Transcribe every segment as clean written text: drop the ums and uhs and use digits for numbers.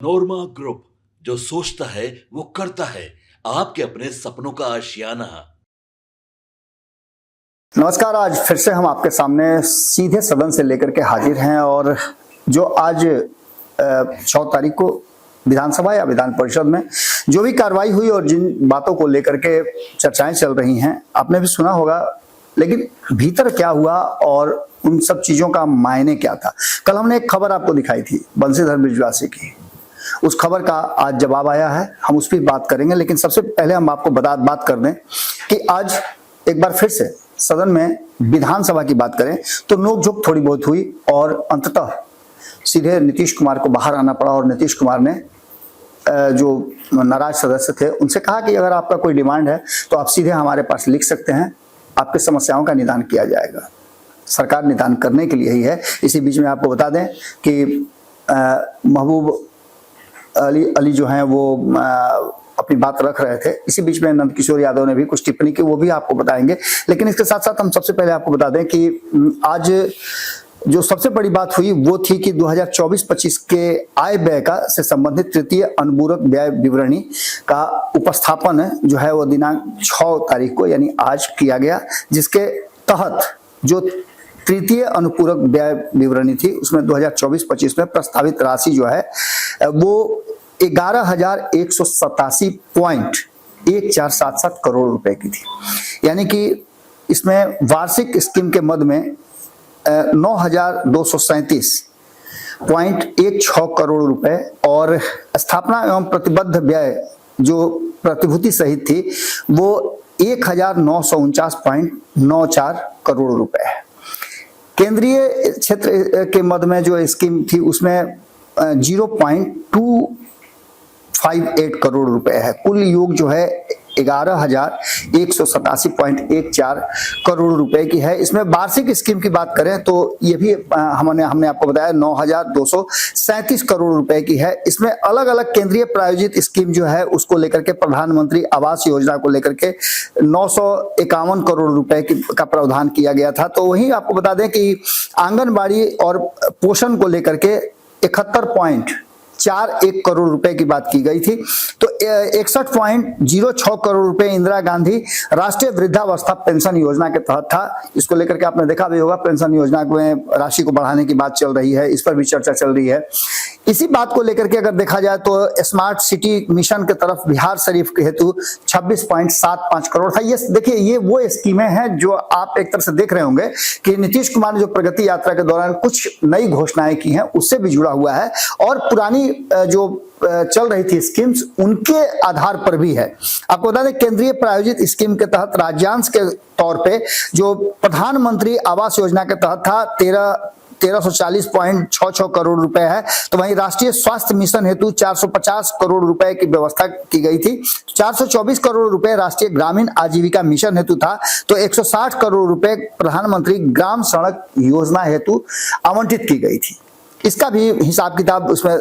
नोरमा group, जो सोचता है वो करता है। आपके अपने सपनों का आशियाना। नमस्कार। आज फिर से हम आपके सामने सीधे सदन से लेकर के हाजिर हैं और जो आज 6 तारीख को विधानसभा या विधान परिषद में जो भी कार्रवाई हुई और जिन बातों को लेकर के चर्चाएं चल रही हैं, आपने भी सुना होगा, लेकिन भीतर क्या हुआ और उन सब चीजों का मायने क्या था। कल हमने एक खबर आपको दिखाई थी बंशीधर बिजवासी की, उस खबर का आज जवाब आया है, हम उस पर बात करेंगे। लेकिन सबसे पहले हम आपको बात कर दें कि आज एक बार फिर से सदन में विधानसभा की बात करें तो नोकझोंक थोड़ी बहुत हुई और अंततः सीधे नीतीश कुमार को बाहर आना पड़ा और नीतीश कुमार ने जो नाराज सदस्य थे उनसे कहा कि अगर आपका कोई डिमांड है तो आप सीधे हमारे पास लिख सकते हैं, आपकी समस्याओं का निदान किया जाएगा। सरकार निदान करने के लिए ही है। इसी बीच में आपको बता दें कि महबूब अली जो हैं वो अपनी बात रख रहे थे। इसी बीच में नंद किशोर यादव ने भी कुछ टिप्पणी की, वो भी आपको बताएंगे। लेकिन इसके साथ साथ हम सबसे पहले आपको बता दें कि आज जो सबसे बड़ी बात हुई वो थी कि 2024-25 के आय व्यय का से संबंधित तृतीय अनुपूरक व्यय विवरणी का उपस्थापन जो है वो दिनांक 6 तारीख को यानी आज किया गया, जिसके तहत जो तृतीय अनुपूरक व्यय विवरणी थी उसमें 2024-25 में प्रस्तावित राशि जो है वो 11,187.1477 करोड़ रुपए की थी। यानी कि इसमें वार्षिक स्कीम के मद में 9,237.16 करोड़ रुपए और स्थापना एवं प्रतिबद्ध व्यय जो प्रतिभूति सहित थी वो 1,949.94 करोड़ रुपए है। केंद्रीय क्षेत्र के मद में जो स्कीम थी उसमें 0.258 करोड़ रुपए है। कुल योग जो है 11,187.14 करोड़ रुपए की है। इसमें वार्षिक स्कीम की बात करें तो ये भी हमने आपको बताया 9,237 करोड़ रुपए की है। इसमें अलग अलग केंद्रीय प्रायोजित स्कीम जो है उसको लेकर के प्रधानमंत्री आवास योजना को लेकर के 951 करोड़ रुपए का प्रावधान किया गया था। तो वहीं आपको बता दें कि आंगनबाड़ी और पोषण को लेकर के 71.41 करोड़ रुपए की बात की गई थी। तो 61.06 करोड़ रुपए इंदिरा गांधी राष्ट्रीय वृद्धावस्था पेंशन योजना के तहत था। इसको लेकर के आपने देखा भी होगा, पेंशन योजना में राशि को बढ़ाने की बात चल रही है, इस पर भी चर्चा चल रही है। इसी बात को लेकर के अगर देखा जाए तो स्मार्ट सिटी मिशन के तरफ बिहार शरीफ के हेतु 26.75 करोड़ था। ये देखिए, ये वो स्कीमें हैं जो आप एक तरह से देख रहे होंगे कि नीतीश कुमार ने जो प्रगति यात्रा के दौरान कुछ नई घोषणाएं की हैं उससे भी जुड़ा हुआ है और पुरानी जो चल रही थी स्कीम्स उनके आधार पर भी है। आपको बता दें केंद्रीय प्रायोजित स्कीम के तहत राज्यांश के तौर पे जो प्रधानमंत्री आवास योजना के तहत था 1340.66 करोड़ रुपए है। तो वहीं राष्ट्रीय स्वास्थ्य मिशन हेतु 450 करोड़ रुपए की व्यवस्था की गई थी। 424 करोड़ रुपए राष्ट्रीय ग्रामीण आजीविका मिशन हेतु था। तो 160 करोड़ रुपए प्रधानमंत्री ग्राम सड़क योजना हेतु आवंटित की गई थी। इसका भी हिसाब किताब उसमें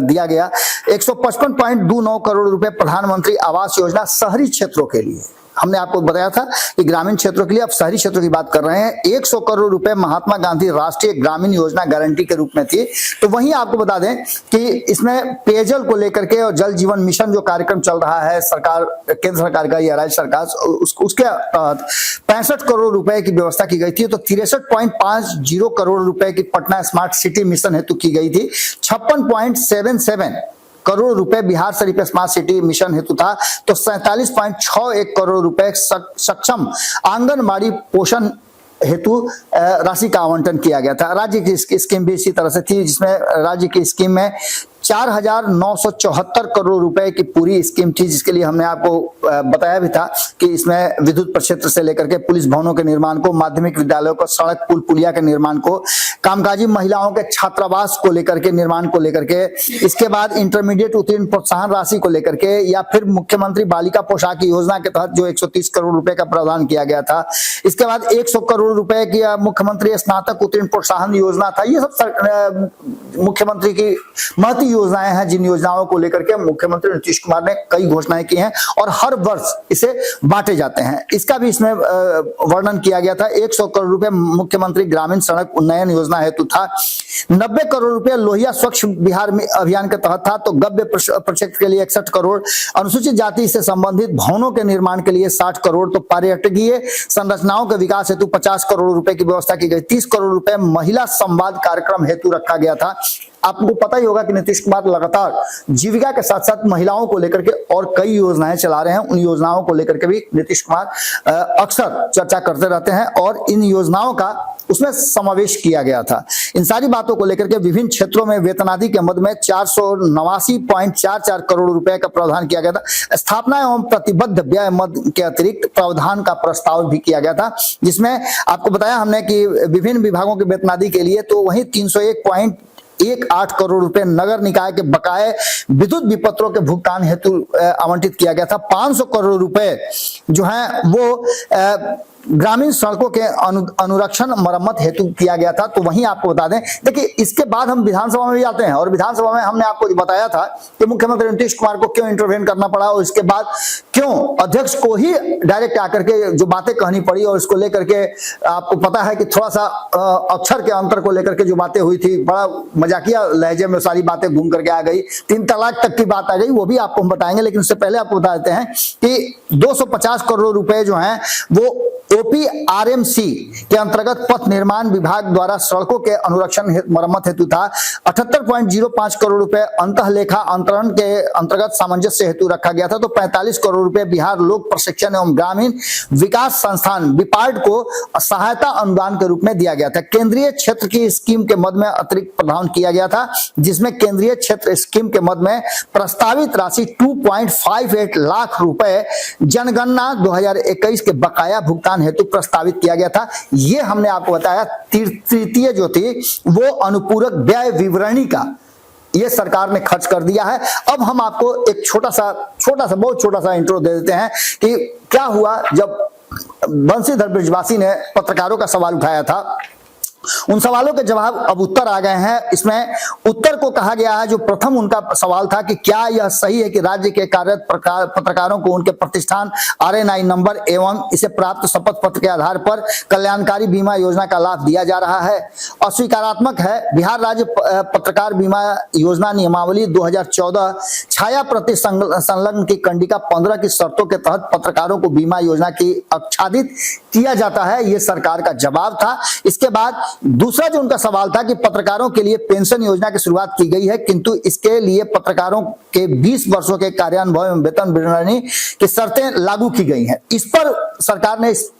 दिया गया। 155.29 करोड़ रुपए प्रधानमंत्री आवास योजना शहरी क्षेत्रों के लिए, हमने आपको बताया था कि ग्रामीण क्षेत्रों के लिए, अब शहरी क्षेत्रों की बात कर रहे हैं। 100 करोड़ रुपए महात्मा गांधी राष्ट्रीय ग्रामीण योजना गारंटी के रूप में थी। तो वहीं आपको बता दें कि इसमें पेयजल को लेकर के और जल जीवन मिशन जो कार्यक्रम चल रहा है सरकार, केंद्र सरकार का या राज्य सरकार, उसके तहत 65 करोड़ रुपए की व्यवस्था की गई थी। तो 63.50 करोड़ रुपए की पटना स्मार्ट सिटी मिशन हेतु की गई थी। 56.77 करोड़ रुपए Bihar Sharif smart city mission हेतु था। तो 47.61 करोड़ रुपए सक्षम आंगनबाड़ी पोषण हेतु राशि का आवंटन किया गया था। राज्य की स्कीम भी इसी तरह से थी, जिसमें राज्य की स्कीम में 4,974 करोड़ रुपए की पूरी स्कीम थी, जिसके लिए हमने आपको बताया भी था कि इसमें विद्युत प्रक्षेत्र से लेकर के पुलिस भवनों के निर्माण को, माध्यमिक विद्यालयों को, सड़क पुल पुलिया के निर्माण को, कामकाजी महिलाओं के छात्रावास को लेकर के निर्माण को लेकर के, इसके बाद इंटरमीडिएट उत्तीर्ण प्रोत्साहन राशि को लेकर के, या फिर मुख्यमंत्री बालिका पोशाक योजना के तहत जो 130 करोड़ रुपए का प्रावधान किया गया था। इसके बाद 100 करोड़ रुपए की मुख्यमंत्री स्नातक उत्तीर्ण प्रोत्साहन योजना था। ये सब मुख्यमंत्री की महती योजनाएं हैं जिन योजनाओं को लेकर के मुख्यमंत्री नीतीश कुमार ने कई घोषणाएं की हैं और हर वर्ष इसे बांटे जाते हैं। इसका भी इसमें वर्णन किया गया था। 100 करोड़ रुपए मुख्यमंत्री ग्रामीण सड़क उन्नयन योजना हेतु था, 90 करोड़ रुपए लोहिया स्वच्छ बिहार अभियान के तहत था, तो गव्य प्रोजेक्ट के लिए 61 करोड़, अनुसूचित जाति से संबंधित भवनों के निर्माण के लिए 60 करोड़, तो पर्यटकीय संरचनाओं के विकास हेतु 50 करोड़ रुपए की व्यवस्था की गई, 30 करोड़ रुपए महिला संवाद कार्यक्रम हेतु रखा गया था। आपको पता ही होगा कि नीतीश कुमार लगातार जीविका के साथ साथ महिलाओं को लेकर के और कई योजनाएं चला रहे हैं। उन योजनाओं को लेकर के भी नीतीश कुमार अक्सर चर्चा करते रहते हैं और इन योजनाओं का उसमें समावेश किया गया था। इन सारी बातों को लेकर के विभिन्न क्षेत्रों में वेतनादि के मद में 489.44 करोड़ रुपए का प्रावधान किया गया था। स्थापना एवं प्रतिबद्ध व्यय मद के अतिरिक्त प्रावधान का प्रस्ताव भी किया गया था, जिसमें आपको बताया हमने कि विभिन्न विभागों के वेतनादि के लिए तो वही 301.18 करोड़ रुपए नगर निकाय के बकाये विद्युत विपत्रों के भुगतान हेतु आवंटित किया गया था। 500 करोड़ रुपए जो है वो ग्रामीण सड़कों के अनुरक्षण मरम्मत हेतु किया गया था। तो वहीं आपको बता दें, देखिए इसके बाद हम विधानसभा में भी आते हैं और विधानसभा में हमने आपको बताया था कि मुख्यमंत्री नीतीश कुमार को क्यों इंटरवेन करना पड़ा और इसके बाद क्यों अध्यक्ष को ही डायरेक्ट आकर के जो बातें कहनी पड़ी, और इसको लेकर के आपको पता है कि थोड़ा सा अक्षर के अंतर को लेकर के जो बातें हुई थी, बड़ा मजाकिया लहजे में सारी बातें घूम करके आ गई, 3 तलाक तक की बात आ गई, वो भी आपको हम बताएंगे। लेकिन उससे पहले आपको बता देते हैं कि 250 करोड़ रुपए जो है वो OPRMC के अंतर्गत पथ निर्माण विभाग द्वारा सड़कों के अनुरक्षण मरम्मत हेतु था। 78.05 करोड़ रुपए अंतःलेखा अंतरण के अंतर्गत सामंजस्य हेतु रखा गया था। तो 45 करोड़ रुपए बिहार लोक प्रशिक्षण एवं ग्रामीण विकास संस्थान बिपार्ड को सहायता अनुदान के रूप में दिया गया था। केंद्रीय क्षेत्र की स्कीम के मद में अतिरिक्त प्रावधान किया गया था, जिसमें केंद्रीय क्षेत्र स्कीम के मद में प्रस्तावित राशि 2.58 लाख रुपए जनगणना 2021 के बकाया भुगतान हेतु प्रस्तावित किया गया था। ये हमने आपको बताया तृतीय जो थी वो अनुपूरक व्यय विवरणी का ये सरकार ने खर्च कर दिया है। अब हम आपको एक बहुत छोटा सा इंट्रो दे देते हैं कि क्या हुआ जब बंशीधर ब्रजवासी ने पत्रकारों का सवाल उठाया था। उन सवालों के जवाब अब उत्तर आ गए हैं। इसमें उत्तर को कहा गया है, जो प्रथम उनका सवाल था कि क्या यह सही है कि राज्य के कार्यरत पत्रकारों को उनके प्रतिष्ठान RNI नंबर एवं इसे प्राप्त शपथ पत्र के आधार पर कल्याणकारी बीमा योजना का लाभ दिया जा रहा है। अस्वीकारात्मक है। बिहार राज्य पत्रकार बीमा योजना नियमावली 2014 छाया प्रति संलग्न की कंडिका 15 की शर्तों के तहत पत्रकारों को बीमा योजना की आच्छादित किया जाता है। यह सरकार का जवाब था। इसके बाद दूसरा जो उनका सवाल था कि पत्रकारों के लिए पेंशन योजना की शुरुआत की गई है, किंतु इसके लिए पत्रकारों के 20 वर्षों के कार्यानुभव एवं वेतन विवरणी की शर्तें लागू की गई हैं। इस पर सरकार ने इस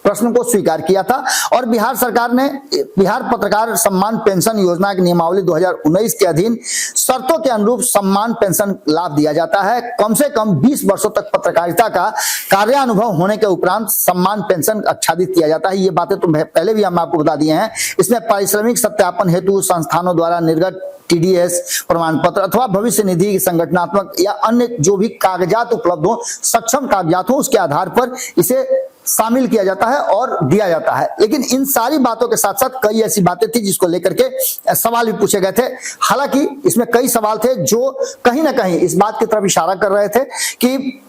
प्रश्न को स्वीकार किया था और बिहार सरकार ने बिहार पत्रकार सम्मान पेंशन योजना की नियमावली 2019 के अधीन शर्तों के अनुरूप सम्मान पेंशन लाभ दिया जाता है। कम से कम 20 वर्षों तक पत्रकारिता का कार्यानुभव होने के उपरांत सम्मान पेंशन आच्छादित किया जाता है। ये बातें तो पहले भी हम आपको बता दिए हैं। इसमें पारिश्रमिक सत्यापन हेतु संस्थानों द्वारा निर्गत TDS प्रमाण पत्र अथवा भविष्य निधि संगठनात्मक या अन्य जो भी कागजात उपलब्ध हो, सक्षम कागजात हो, उसके आधार पर इसे शामिल किया जाता है और दिया जाता है। लेकिन इन सारी बातों के साथ साथ कई ऐसी बातें थी जिसको लेकर के सवाल भी पूछे गए थे। हालांकि इसमें कई सवाल थे जो कहीं ना कहीं इस बात की तरफ इशारा कर रहे थे कि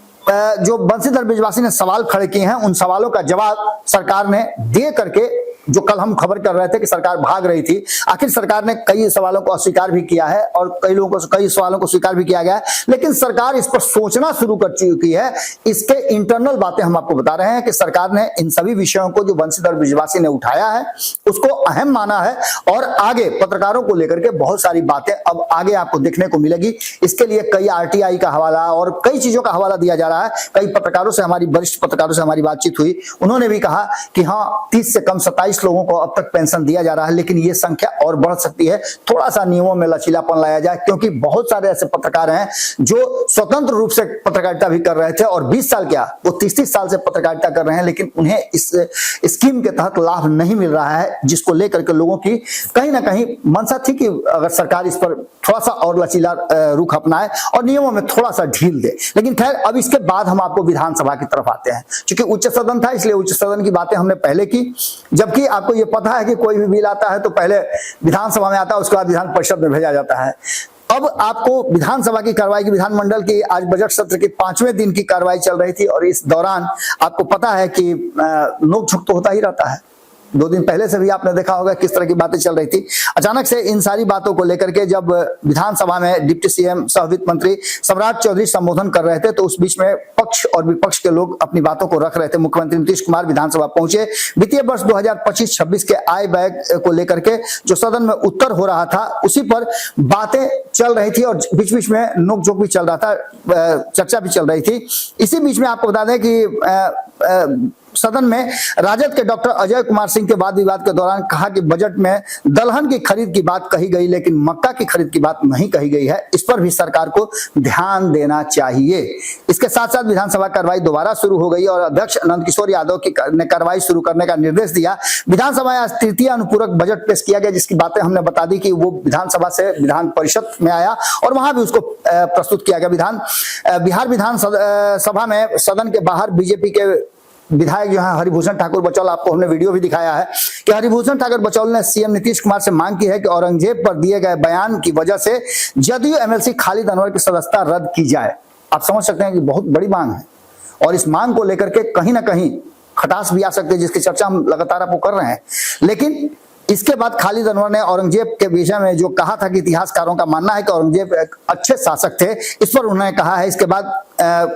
जो बंशीधर ब्रजवासी ने सवाल खड़े किए हैं, उन सवालों का जवाब सरकार ने दे करके, जो कल हम खबर कर रहे थे कि सरकार भाग रही थी, आखिर सरकार ने कई सवालों को अस्वीकार भी किया है और कई सवालों को स्वीकार भी किया गया है। लेकिन सरकार इस पर सोचना शुरू कर चुकी है। इसके इंटरनल बातें हम आपको बता रहे हैं कि सरकार ने इन सभी विषयों को जो बंशीधर ब्रजवासी ने उठाया है उसको अहम माना है और आगे पत्रकारों को लेकर के बहुत सारी बातें अब आगे आपको देखने को मिलेगी। इसके लिए कई RTI का हवाला और कई चीजों का हवाला दिया जा रहा है। कई पत्रकारों से, हमारी वरिष्ठ पत्रकारों से हमारी बातचीत हुई, उन्होंने भी कहा कि हाँ 30 से कम 27 लोगों को अब तक पेंशन दिया जा रहा है, लेकिन ये संख्या और बढ़ सकती है। थोड़ा सा नियमों में लचीलापन लाया जाए, क्योंकि बहुत सारे ऐसे पत्रकार हैं जो स्वतंत्र रूप से पत्रकारिता भी कर रहे थे और 20 साल क्या वो 30 साल से पत्रकारिता कर रहे हैं, लेकिन उन्हें इस स्कीम के तहत लाभ नहीं मिल रहा है, जिसको लेकर के लोगों की कहीं ना कहीं मंशा थी कि अगर सरकार इस पर थोड़ा सा और लचीला रुख अपनाए और नियमों में थोड़ा सा ढील दे। लेकिन खैर, अब इसके बाद हम आपको विधानसभा की तरफ आते हैं। क्योंकि उच्च सदन था, इसलिए उच्च सदन की बातें हमने पहले की, जबकि आपको ये पता है कि कोई भी बिल आता है तो पहले विधानसभा में आता है, उसके बाद विधान परिषद में भेजा जाता है। अब आपको विधानसभा की कार्रवाई की, विधानमंडल की आज बजट सत्र के 5वें दिन की कार्रवाई चल रही थी और इस दौरान आपको पता है कि नोक-झोंक तो होता ही रहता है। 2 दिन पहले से भी आपने देखा होगा किस तरह की बातें चल रही थी। अचानक से इन सारी बातों को लेकर के जब विधानसभा में डिप्टी सीएम सह वित्त मंत्री सम्राट चौधरी संबोधन कर रहे थे तो उस बीच में पक्ष और विपक्ष के लोग अपनी बातों को रख रहे थे। मुख्यमंत्री नीतीश कुमार विधानसभा पहुंचे। वित्तीय वर्ष 2025-26 के आय व्यय को लेकर के जो सदन में उत्तर हो रहा था उसी पर बातें चल रही थी और बीच बीच में नोक-झोंक भी चल रहा था, चर्चा भी चल रही थी। इसी बीच में आपको बता दें कि सदन में राजद के डॉक्टर अजय कुमार सिंह के वाद विवाद के दौरान कहा कि बजट में दलहन की खरीद की बात कही गई लेकिन मक्का की खरीद की बात नहीं कही गई है। इस पर भी सरकार को ध्यान देना चाहिए। इसके साथ साथ विधानसभा कार्रवाई दोबारा शुरू हो गई और अध्यक्ष नंदकिशोर यादव ने कार्रवाई शुरू करने का निर्देश दिया। विधानसभा में आज तृतीय अनुपूरक बजट पेश किया गया जिसकी बातें हमने बता दी कि वो विधानसभा से विधान परिषद में आया और वहां भी उसको प्रस्तुत किया गया। बिहार विधानसभा में सदन के बाहर बीजेपी के विधायक जो है हरिभूषण ठाकुर बचौल, आपको हमने वीडियो भी दिखाया है कि हरिभूषण ठाकुर बचौल ने सीएम नीतीश कुमार से मांग की है कि औरंगजेब पर दिए गए बयान की वजह से जदयू एमएलसी खालिद अनवर की सदस्यता रद्द की जाए। आप समझ सकते हैं कि बहुत बड़ी मांग है और इस मांग को लेकर के कहीं ना कहीं खटास भी आ सकती है जिसकी चर्चा हम लगातार आपको कर रहे हैं। लेकिन इसके बाद खालिद अनवर ने औरंगजेब के विषय में जो कहा था कि इतिहासकारों का मानना है कि औरंगजेब एक अच्छे शासक थे, इस पर उन्होंने कहा है। इसके बाद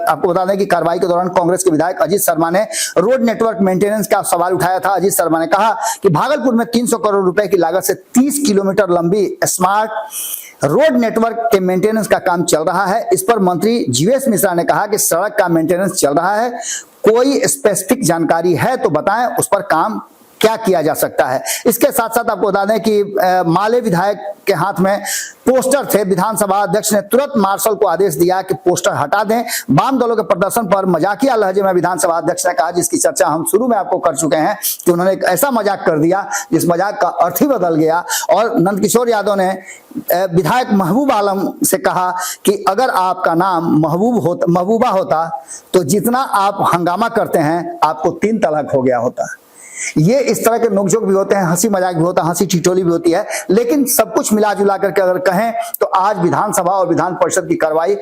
आपको बता दें कि कार्रवाई के दौरान कांग्रेस के विधायक अजीत शर्मा ने रोड नेटवर्क मेंटेनेंस का सवाल उठाया था। अजीत शर्मा ने कहा कि भागलपुर में 300 करोड़ रुपए की लागत से 30 किलोमीटर लंबी स्मार्ट रोड नेटवर्क के मेंटेनेंस का काम चल रहा है। इस पर मंत्री जीवेश मिश्रा ने कहा कि सड़क का मेंटेनेंस चल रहा है, कोई स्पेसिफिक जानकारी है तो बताएं, उस पर काम क्या किया जा सकता है। इसके साथ साथ आपको बता दें कि माले विधायक के हाथ में पोस्टर थे। विधानसभा अध्यक्ष ने तुरंत मार्शल को आदेश दिया कि पोस्टर हटा दें। वाम दलों के प्रदर्शन पर मजाकिया लहजे में विधानसभा अध्यक्ष ने कहा, जिसकी चर्चा हम शुरू में आपको कर चुके हैं, कि उन्होंने एक ऐसा मजाक कर दिया जिस मजाक का अर्थ ही बदल गया। और नंदकिशोर यादव ने विधायक महबूब आलम से कहा कि अगर आपका नाम महबूबा होता तो जितना आप हंगामा करते हैं आपको 3 तलाक हो गया होता। ये इस तरह के नोकझोंक भी होते हैं, हंसी मजाक भी होता है, हंसी ठिठोली भी होती है। लेकिन सब कुछ मिला जुला करके अगर कहें तो आज विधानसभा और विधान परिषद की कार्रवाई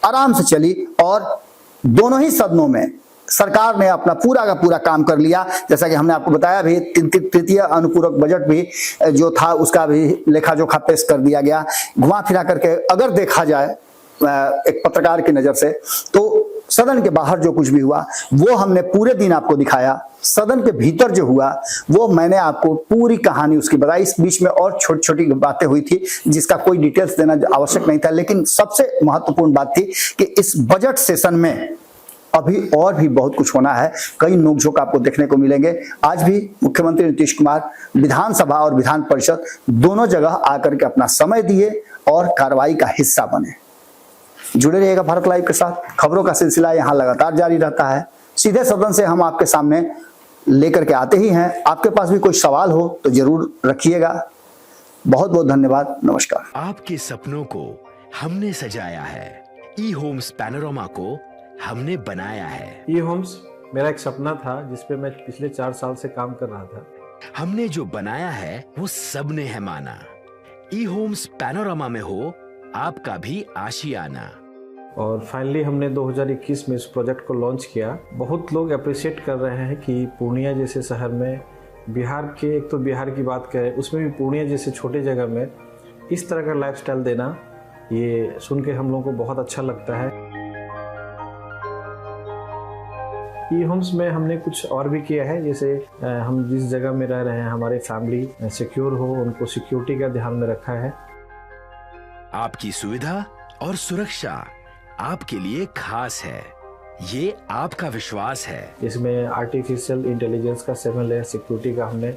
आराम से चली और दोनों ही सदनों में सरकार ने अपना पूरा का पूरा काम कर लिया। जैसा कि हमने आपको बताया भी, तृतीय अनुपूरक बजट भी जो था उसका भी लेखा जोखा पेश कर दिया गया। घुमा फिरा करके अगर देखा जाए एक पत्रकार की नजर से तो सदन के बाहर जो कुछ भी हुआ वो हमने पूरे दिन आपको दिखाया। सदन के भीतर जो हुआ वो मैंने आपको पूरी कहानी उसकी बताई। इस बीच में और छोटी छोटी बातें हुई थी जिसका कोई डिटेल्स देना आवश्यक नहीं था। लेकिन सबसे महत्वपूर्ण बात थी कि इस बजट सेशन में अभी और भी बहुत कुछ होना है। कई नोकझोंक आपको देखने को मिलेंगे। आज भी मुख्यमंत्री नीतीश कुमार विधानसभा और विधान परिषद दोनों जगह आकर के अपना समय दिए और कार्रवाई का हिस्सा बने। जुड़े रहिएगा भारत लाइव के साथ। खबरों का सिलसिला यहाँ लगातार जारी रहता है। सीधे सदन से हम आपके सामने लेकर के आते ही हैं। आपके पास भी कोई सवाल हो तो जरूर रखिएगा। बहुत बहुत धन्यवाद। नमस्कार। आपके सपनों को हमने सजाया है, ई होम्स पैनोरामा को हमने बनाया है। ई होम्स मेरा एक सपना था जिसपे मैं पिछले 4 साल से काम कर रहा था। हमने जो बनाया है वो सबने है माना। ई होम्स पैनोरामा में हो आपका भी आशियाना। और फाइनली हमने 2021 में इस प्रोजेक्ट को लॉन्च किया। बहुत लोग अप्रिशिएट कर रहे हैं कि पूर्णिया जैसे शहर में, बिहार के, एक तो बिहार की बात करें उसमें भी पूर्णिया जैसे छोटे जगह में इस तरह का लाइफस्टाइल देना, ये सुन के हम लोगों को बहुत अच्छा लगता है। ई होम्स में हमने कुछ और भी किया है, जैसे हम जिस जगह में रह रहे हैं हमारे फैमिली सिक्योर हो, उनको सिक्योरिटी का ध्यान में रखा है। आपकी सुविधा और सुरक्षा आपके लिए खास है, ये आपका विश्वास है। इसमें आर्टिफिशियल इंटेलिजेंस का 7 लेयर सिक्योरिटी का हमने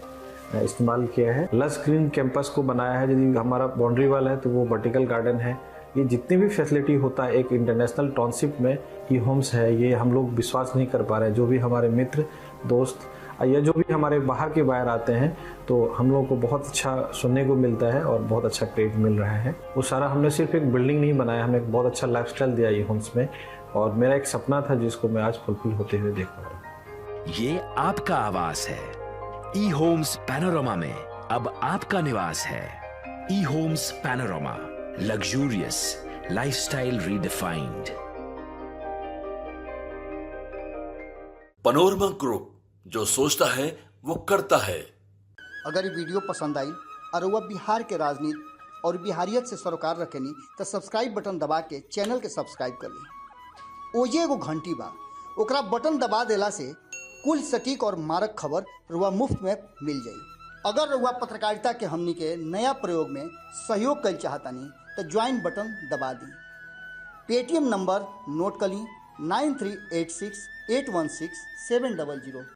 इस्तेमाल किया है। लस ग्रीन कैंपस को बनाया है। यदि हमारा बाउंड्री वाल है तो वो वर्टिकल गार्डन है। ये जितनी भी फैसिलिटी होता है एक इंटरनेशनल टाउनशिप में ई होम्स है, ये हम लोग विश्वास नहीं कर पा रहे हैं। जो भी हमारे मित्र दोस्त या जो भी हमारे बाहर के बाहर आते हैं तो हम लोगों को बहुत अच्छा सुनने को मिलता है और बहुत अच्छा क्रेडिट मिल रहा है। वो सारा हमने सिर्फ एक बिल्डिंग नहीं बनाया, हमें एक बहुत अच्छा लाइफस्टाइल दिया ई होम्स में। और मेरा एक सपना था जिसको मैं आज फुलफिल होते हुए देख पा रहा हूँ। ये आपका आवास है। ई होम्स पैनोरामा में अब आपका निवास है। E homes panorama, luxurious lifestyle redefined. Panorama group, जो सोचता है वो करता है। अगर ये वीडियो पसंद आई और वह बिहार के राजनीति और बिहारियत से सरोकार रखेनी तो सब्सक्राइब बटन दबा के चैनल के सब्सक्राइब कर ली। ओजे एगो घंटी बा, ओकरा बटन दबा देला से कुल सटीक और मारक खबर रुआ मुफ्त में मिल जाई। अगर रुआ पत्रकारिता के हमनी के नया प्रयोग में सहयोग कर चाहतानी तो ज्वाइन बटन दबा दी। पेटीएम नंबर नोट कर ली 9386816700।